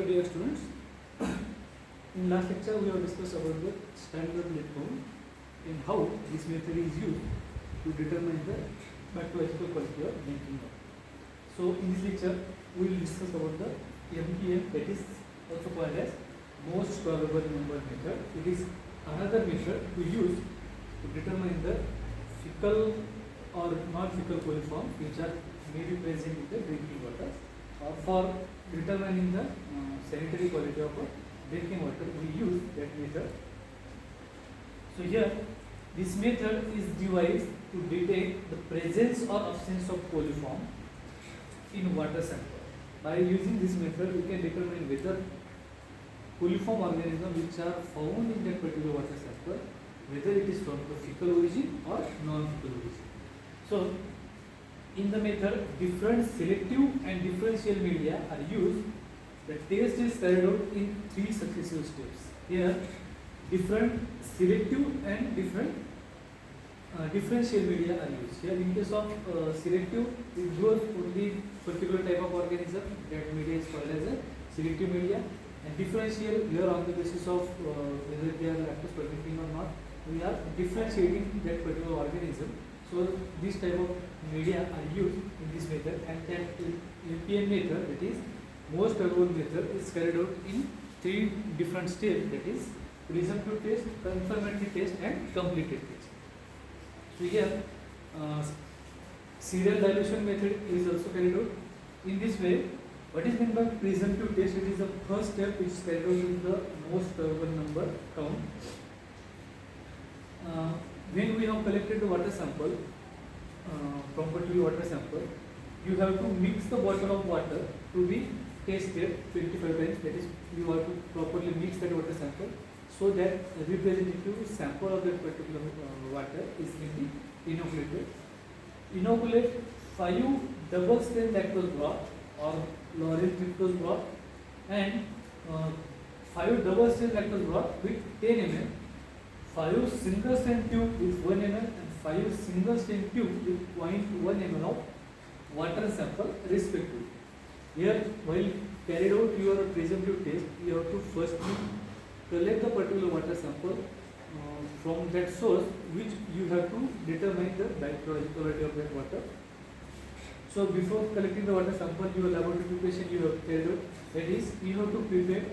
dear students, in last lecture we have discussed about the standard lead count and how this method is used to determine the bacteriological quality of drinking water. So in this lecture we will discuss about the MPM, that is also called as most probable number method. It is another method to use to determine the fecal or non-fecal coliforms which are may be present in the drinking water, or for determining the sanitary quality of drinking water we use that method. So here this method is devised to detect the presence or absence of coliform in water sample. By using this method we can determine whether coliform organisms which are found in that particular water sample, whether it is from the fecal origin or non-fecal origin. So in the method, different selective and differential media are used. The test is carried out in 3 successive steps. Here, different selective and different differential media are used. Here, in case of selective, it goes only particular type of organism. That media is called as a selective media. And differential, here on the basis of whether they are lactose fermenting or not, we are differentiating that particular organism. So this type of media are used in this method, and that MPM method, that is most probable method, is carried out in 3 different steps, that is presumptive test, confirmatory test and completed test. So here serial dilution method is also carried out. In this way, what is meant by presumptive test? It is the first step which is carried out with the most probable number count. When we have collected the water sample from particular water sample, you have to mix the bottle of water to be tested 25 times. That is, you have to properly mix that water sample so that a representative sample of that particular water is inoculated. Inoculate 5 double strength lactose broth or lauryl fructose broth and 5 double strength lactose broth with 10 ml. 5 single strength tube with 1 ml and 5 single strength tube with 0.1 ml of water sample respectively. Here, while carried out your presumptive test, you have to firstly collect the particular water sample from that source which you have to determine the bacteriological quality of that water. So before collecting the water sample, your laboratory preparation you have carried out. That is, you have to prepare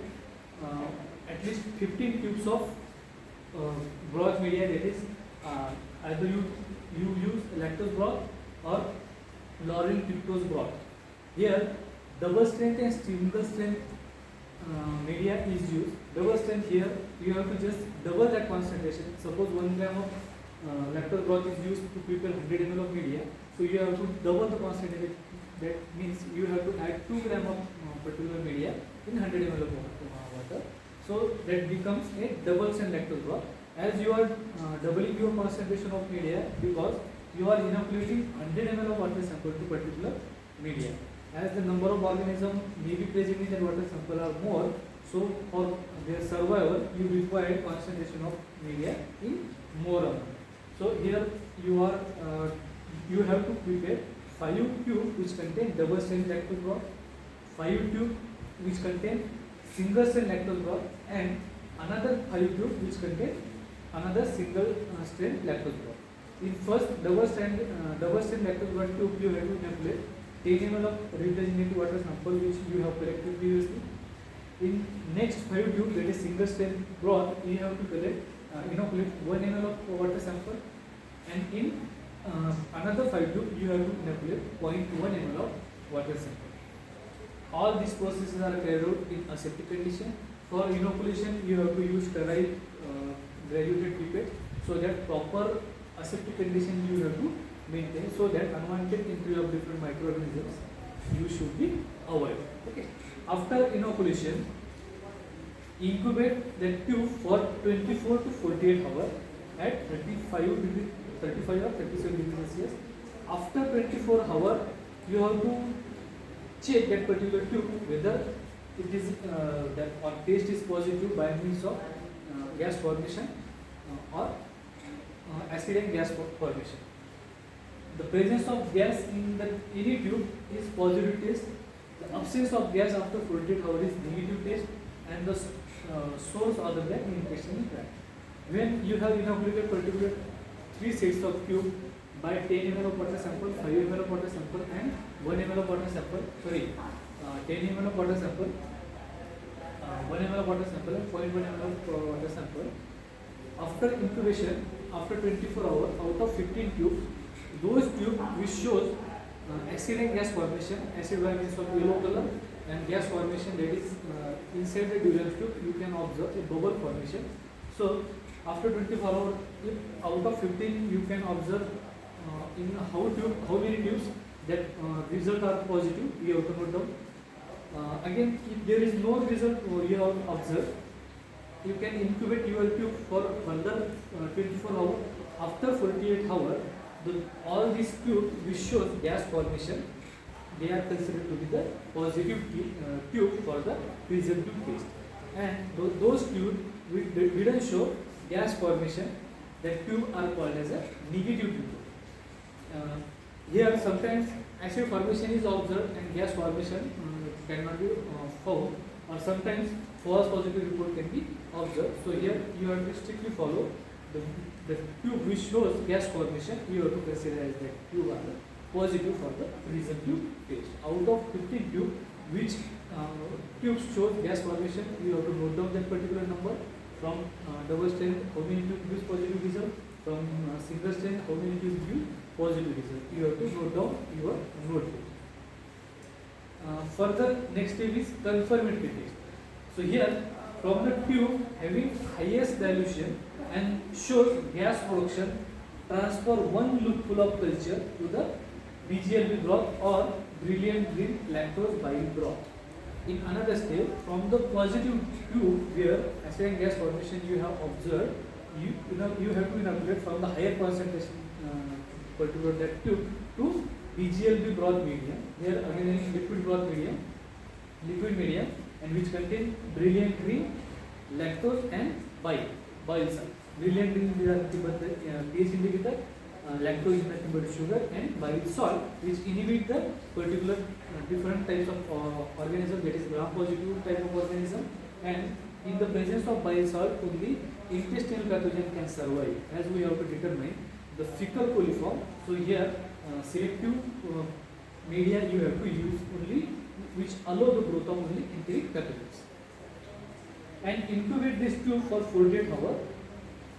at least 15 cubes of broth media. That is, either you use lactose broth or lauryl fructose broth. Here, double strength and single strength media is used. Double strength, here you have to just double that concentration. Suppose 1 gram of lactose broth is used to prepare 100 ml of media, so you have to double the concentration. That means you have to add 2 gram of particular media in 100 ml of water. So that becomes a double strength lactose broth. As you are doubling your concentration of media, because you are inoculating 100 ml of water sample to particular media. As the number of organisms may be present in that water sample are more, so for their survival you require concentration of media in more amount. So here you have to prepare 5 tube which contain double strength lactose broth, 5 tube which contain single strength lactose broth, and another 5 tube which contain another single strength lactose broth. In first double strength lactose broth tube, you have to inoculate 10 ml of representative water sample which you have collected previously. In next 5 tube, that is single strength broth, you have to inoculate 1 ml of water sample, and in another 5 tube you have to inoculate 0.1 ml of water sample. All these processes are carried out in aseptic condition. For inoculation, you have to use sterile graduated pipette, so that proper aseptic condition you have to maintain, so that unwanted entry of different microorganisms you should be avoided. Okay. After inoculation, incubate the tube for 24 to 48 hours at 35 or 37 degrees Celsius. After 24 hours, you have to check that particular tube whether it is that or taste is positive by means of gas formation or acid and gas formation. The presence of gas in any tube is positive test. The absence of gas after 48 hours is negative test, and the source other than intestinal tract. When you have inoculated particular 3 sets of tube by 10 ml of water sample, 5 ml of water sample, and 1 ml of water sample, 10 ml of water sample, 1 ml of water sample, and 0.1 ml of water sample. After incubation, after 24 hours, out of 15 tubes, those tubes which shows acid and gas formation, acid means of yellow color, and gas formation, that is inside the Dulance tube, you can observe a bubble formation. So after 24 hours, if out of 15 you can observe in how many tubes that result are positive, you have to note down. Again, if there is no result you have observed, you can incubate your tube for further 24 hours. After 48 hours, all these tubes which shows gas formation, they are considered to be the positive tube for the presumptive test. And those tubes which didn't show gas formation, that tube are called as a negative tube. Here sometimes acid formation is observed and gas formation cannot be found, or sometimes false positive report can be observed. So here you have to strictly follow the tube which shows gas formation, you have to consider as that tube are the positive for the presumptive test. Out of 15 tube which tubes shows gas formation, you have to note down that particular number. From double strength, how many tubes gives positive result? From single strength, how many tubes give positive result? You have to note down your notebook. Further, next step is confirmatory test. So here, from the tube having highest dilution and shows gas production, transfer one loopful of culture to the BGLB broth or brilliant green lactose bile broth. In another step, from the positive tube where acid and gas formation you have observed, you have to inoculate from the higher concentration particular that tube to BGLB broth medium. Here again is liquid medium, and which contain brilliant green, lactose and bile salt. Brilliant green is nothing but the pH indicator, lactose is nothing but sugar, and bile salt which inhibit the particular different types of organism, that is gram positive type of organism, and in the presence of bile salt only intestinal pathogen can survive, as we have to determine the fecal coliform. So here selective media you have to use only which allow the growth of only enteric pathogens, and incubate this tube for 48 hours.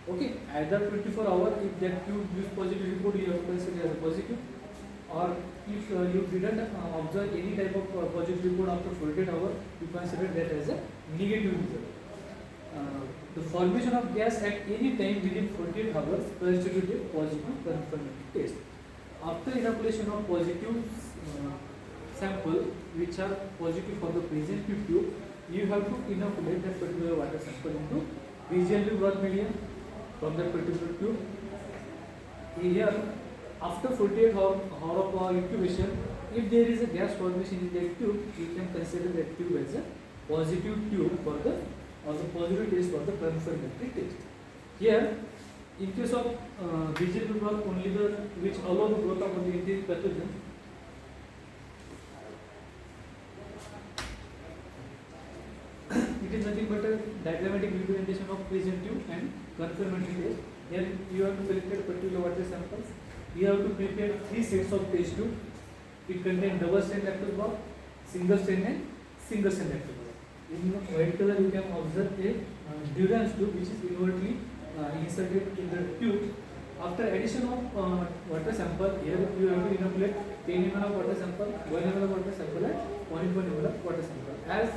Okay, either 24 hours, if that tube gives positive report, you have to consider as a positive, or if you didn't observe any type of positive report after 48 hours, you consider that as a negative result. The formation of gas at any time within 48 hours constitutes a positive confirmatory test. After inoculation of positive sample which are positive for the presumptive tube, you have to inoculate that particular water sample into BGLB broth medium from that particular tube. Here, after 48 hours of incubation, if there is a gas formation in that tube, you can consider that tube as a positive tube for the positive test for the confirmatory test. Here, in case of BGLB broth, only the which allow the growth of only enteric pathogen. It is nothing but a diagrammatic representation of presumptive and confirmatory test. Here you have to collect particular water samples. You have to prepare 3 sets of test tube. It contains double strand lactose broth, single strand and single strand lactose broth. In white color you can observe a Dulance tube which is inwardly inserted in the tube. After addition of water sample, here you have to inoculate 10 ml of water sample, 1 ml of water sample and 0.1 ml of water sample. As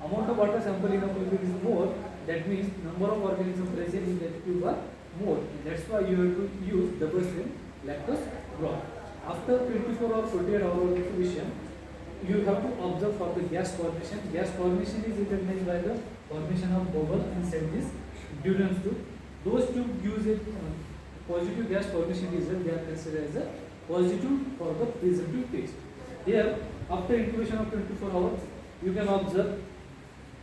amount of water sample inoculated is more, that means number of organisms present in that tube are more. And that's why you have to use double strand lactose broth. After 24 or 48 hours of incubation, you have to observe for the gas formation. Gas formation is recognized by the formation of bubble inside this Dulance tube. Those tubes gives a positive gas formation result. They are considered as a positive for the presumptive test. Here, after incubation of 24 hours, you can observe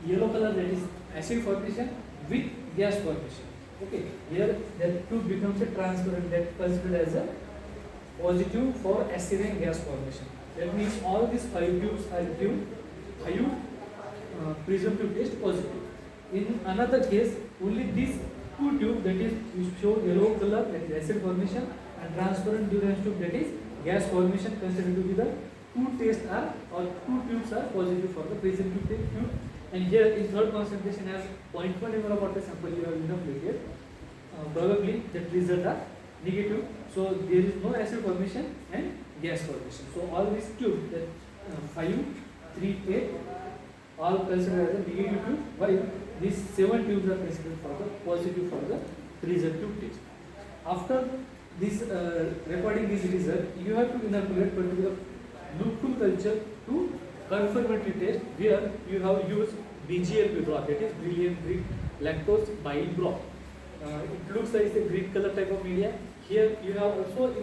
yellow color, that is acid formation with gas formation. Okay, here that tube becomes a transparent, that considered as a positive for acid and gas formation. That means all these 5 tubes are given 5 presumptive test positive. In another case, only these 2 tubes, that is you show yellow color, that is acid formation, and transparent Durance tube, that is gas formation, considered to be the 2 tests are, or 2 tubes are positive for the presumptive tube. And here in third concentration as 0.1 ml of water sample you have inoculated, probably the results are negative. So there is no acid formation and gas formation. So all these tubes, that 5, 3, 8, all considered as a negative tube, while these 7 tubes are considered for the positive for the presumptive test. After this recording this result, you have to inoculate particular loop culture to confirmatory test, where you have used BGLB broth, that is Brilliant Greek Lactose Bile broth. It looks like a green color type of media. Here you have also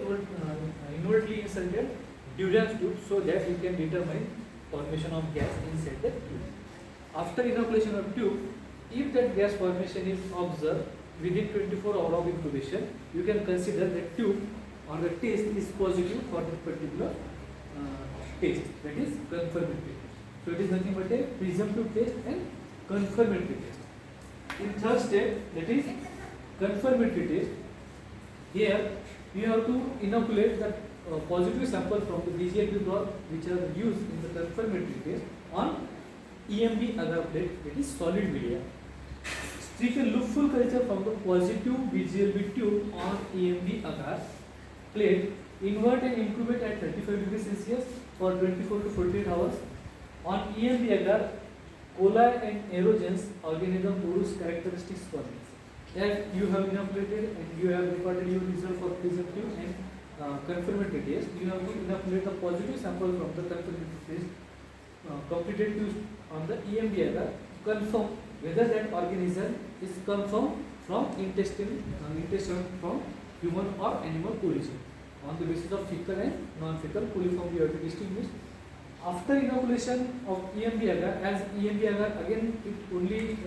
inwardly inserted Durance tube, so that you can determine formation of gas inside the tube. After inoculation of tube, if that gas formation is observed within 24 hours of incubation, you can consider that tube or the test is positive for that particular test, that is confirmatory test. So it is nothing but a presumptive test and confirmatory test. In third step, that is confirmatory test, here you have to inoculate the positive sample from the BGLB broth which are used in the confirmatory test on EMB agar plate, that is solid media. Streak a loopful culture from the positive BGLB tube on EMB agar plate, invert and incubate at 35 degrees Celsius for 24 to 48 hours. On EMB agar, coli and aerogens organism produce characteristics for this. That you have inoculated and you have recorded your result for presumptive and confirmatory test. You have to inoculate the positive sample from the confirmatory test completed use on the EMB agar to confirm whether that organism is confirmed from intestine from human or animal origin. On the basis of fecal and non-fecal coliform, we have to distinguish. After inoculation of EMB agar, as EMB agar again it only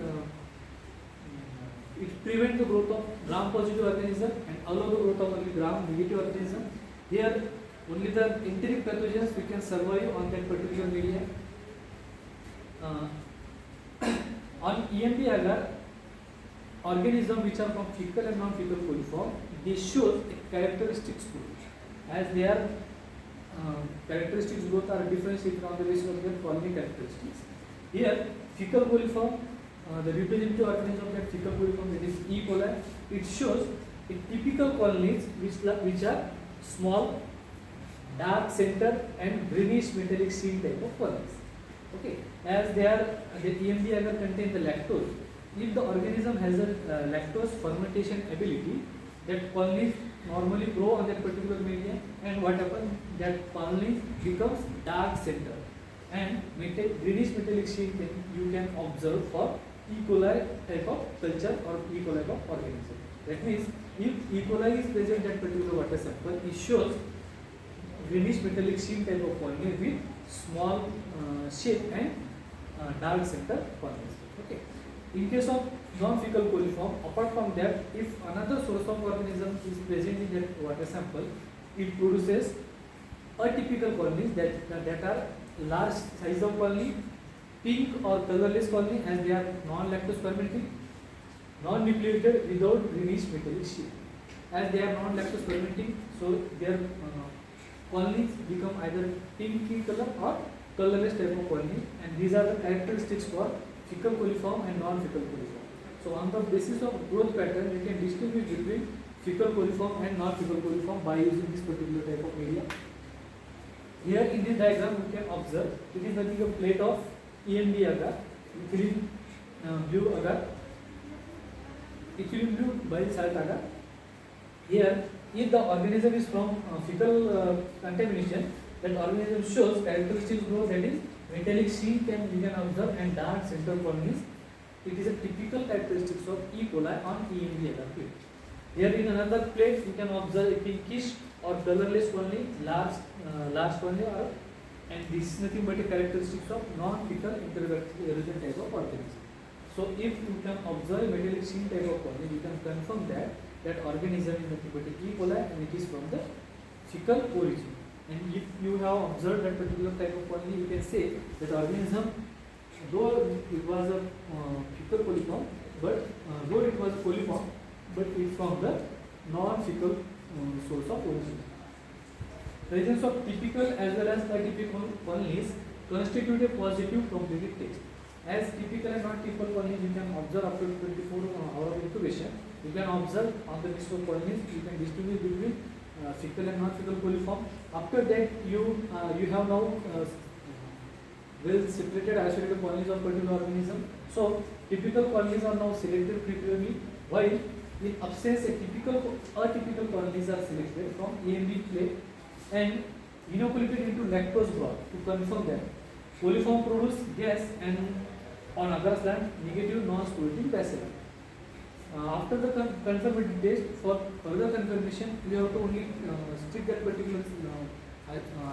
it prevents the growth of gram-positive organism and allow the growth of only gram-negative organism. Here only the enteric pathogens we can survive on that particular media. On EMB agar, organisms which are from fecal and non-fecal coliform, they show a characteristics growth, as their characteristics growth are differentiated on the basis of their colony characteristics. Here fecal coliform, the representative organism of that fecal coliform, that is E. coli, it shows a typical colonies which are small, dark center and greenish metallic sheen type of colonies. Okay, as they are, the EMB agar contain the lactose. If the organism has a lactose fermentation ability, that colonies normally grow on that particular media, and what happens, that colony becomes dark center and greenish metallic sheen you can observe for E. coli type of culture or E. coli type of organism. That means if E. coli is present in that particular water sample, it shows greenish metallic sheen type of colony with small shape and dark center colonies. Okay. In case of non-fecal coliform, apart from that, if another source of organism is present in that water sample, it produces atypical colonies that are large size of colony, pink or colorless colony, as they are non-lactose fermenting, non-nucleated without greenish metallic sheet. As they are non-lactose fermenting, so their colonies become either pinky color or colorless type of colony, and these are the characteristics for fecal coliform and non-fecal coliform. So on the basis of growth pattern, you can distinguish between fecal coliform and non-fecal coliform by using this particular type of media. Here in this diagram, you can observe it is nothing a plate of EMB agar, ethylene blue agar, ethylene blue bile salt agar. Here, if the organism is from fecal contamination, that organism shows characteristics growth, that is metallic sheen we can observe and dark center colonies. It is a typical characteristics of E. coli on EMB agar plate. Here in another plate, you can observe a pinkish or colorless colony, large colony, and this is nothing but a characteristics of non-fecal interogen type of organism. So if you can observe metallic sheen type of colony, you can confirm that organism is nothing but E. coli and it is from the fecal origin. And if you have observed that particular type of colony, you can say that organism, though it was a fecal coliform, but though it was coliform, but it's from the non-fecal source of origin. Presence of typical as well as atypical colonies constitute a positive completed text. As typical and non-typical colonies, you can observe after 24 hours of incubation. You can observe on the list of colonies. You can distinguish between fecal and non-fecal coliform. After that, you have now well separated isolated colonies of particular organism. So typical colonies are now selected preferably, while in absence a atypical colonies are selected from A and B clade and inoculated into lactose broth to confirm that coliform produce gas and on agar's land negative non-sporitic bacilli. After the confirmatory test, for further confirmation, you have to only stick that particular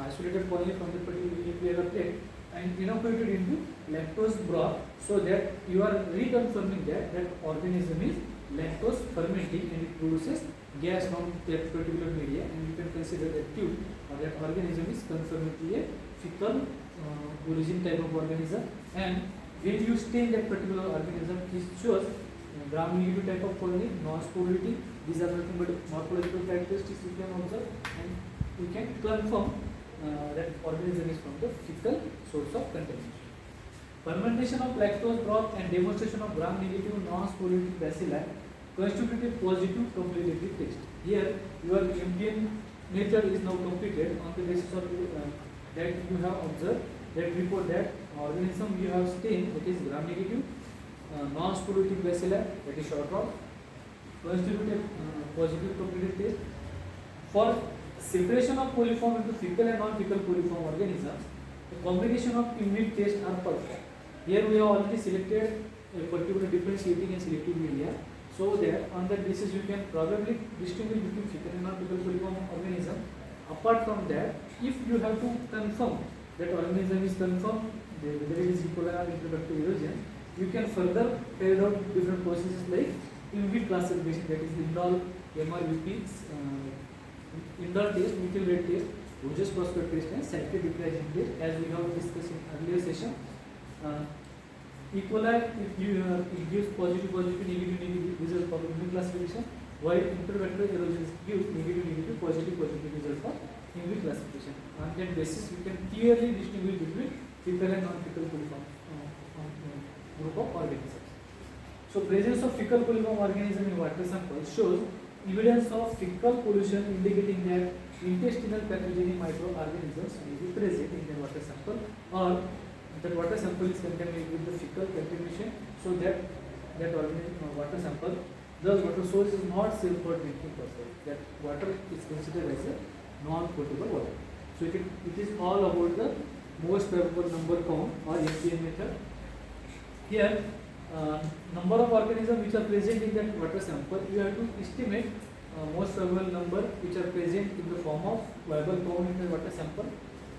isolated colony from the particular nuclear plate and inoculated into lactose broth, so that you are reconfirming that that organism is lactose fermenting and it produces gas from that particular media, and you can consider that tube or that organism is confirmatory a fecal origin type of organism. And when you stain that particular organism, it shows gram-negative type of colony, non-sporulity. These are nothing but morphological characteristics you can observe, and you can confirm that organism is from the fecal source of contamination. Fermentation of lactose broth and demonstration of gram-negative non-sporulity bacilli constitute a positive complementary test. Here, your MPN nature is now completed on the basis of that you have observed that report that organism you have stained, that is gram-negative non-sporulity bacilli, that is short rock, constitute a positive completed test. For separation of coliform into fecal and non-fecal coliform organisms, the combination of unit tests are performed. Here we have already selected a particular differentiating and selective media, so that on that basis you can probably distinguish between fecal and non-fecal coliform organism. Apart from that, if you have to confirm that organism is confirmed, whether it is E. coli or introductory erosion, you can further carry out different processes like in-vitro classification, that is indol, MRVP, indol test, methyl red test, Rogers prospect test, and cyclic diffraction test, as we have discussed in earlier session. E. coli, it gives positive, negative result for immune classification, while intraventricular erosion gives negative, positive result for immune classification. On that basis, you can clearly distinguish between fecal and non-fecal coliform group of organisms. So, presence of fecal coliform organism in water sample shows evidence of fecal pollution, indicating that intestinal pathogenic microorganisms may be present in the water sample, or that water sample is contaminated with the fecal contamination, so that water sample, the water source is not safe for drinking purpose. That water is considered as a non-potable water. So it is all about the most probable number count or MPN method. Here, number of organisms which are present in that water sample, you have to estimate most probable number which are present in the form of viable count in the water sample.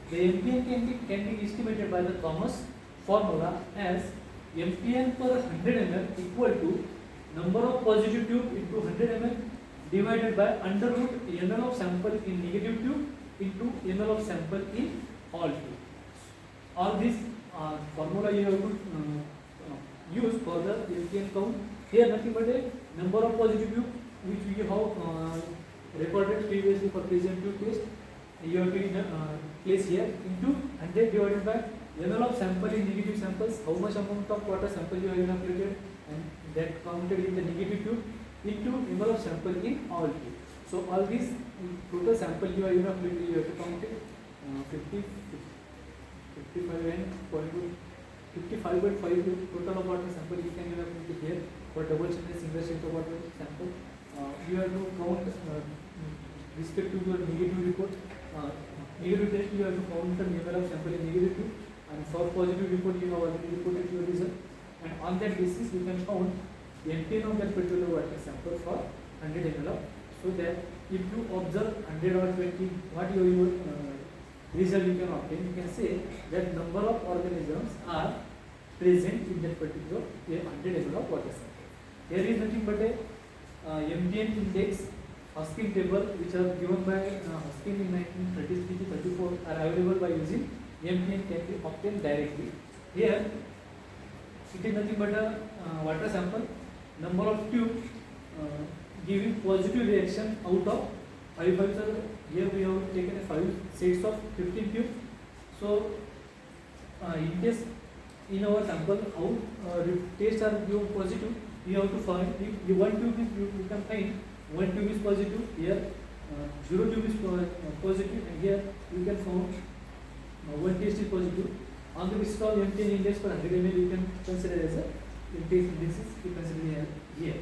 The MPN can be estimated by the Thomas formula as MPN per 100 ml equal to number of positive tube into 100 ml divided by under root ml of sample in negative tube into ml of sample in all tube. All this formula you have to use for the MPN count. Here nothing but a number of positive tube which we have recorded previously for present tube test. You have to place here into 100 divided by ml of sample in negative samples, how much amount of water sample you have inoculated, and that counted in the negative tube into ml of sample in all tube. So all these total sample you have inoculated, you have to count it 55 and 55.5 total of water sample you can inoculate here. For double chain and single chain of water sample, you have to count respect to your negative report. Negative test you have to count the ml of sample in negative tube, and for positive report you have already reported your result, and on that basis you can count the MPN of that particular water sample for 100 ml. So that if you observe 100 or 20, what your result you can obtain, you can say that number of organisms are present in that particular 100 ml of water sample. There is nothing but a MPN index Hoskin table which are given by Hoskin in 1933 to 34 are available by using MPN can be obtained directly. Here it is nothing but a water sample, number of tube giving positive reaction out of 5. Here we have taken 5 sets of 15 tube. So in case in our sample how tests are given positive, you have to find if one tube is you can find one tube is positive, here 0 tube is positive, and here you can find one test is positive. On the basis of MPN index per 100 ml, you can consider as a test index is you consider here.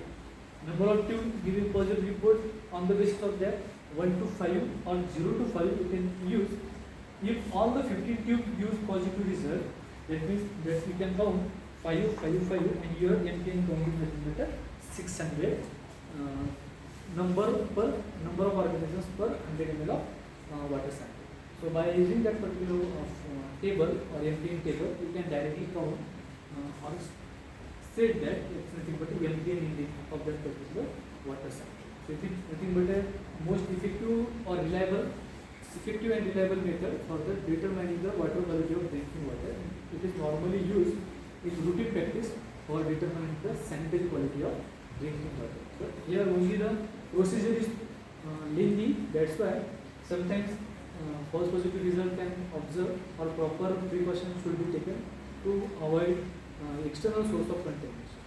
Number of tube giving positive report, on the basis of that 1 to 5 or 0 to 5 you can use. If all the 15 tube gives positive result, that means that we can count 5, 5, 5, and your MPN count is nothing but 600 number of organisms per 100 ml of water sample. So by using that particular table or MPN table, you can directly count or state that it's nothing but the MPN index of that particular water sample. So it is nothing but a most effective and reliable method for the determining the water quality of drinking water. It is normally used in routine practice for determining the sanitary quality of drinking water. So here only the procedure is lengthy. That's why sometimes false positive result can observe, or proper precautions should be taken to avoid external source of contamination.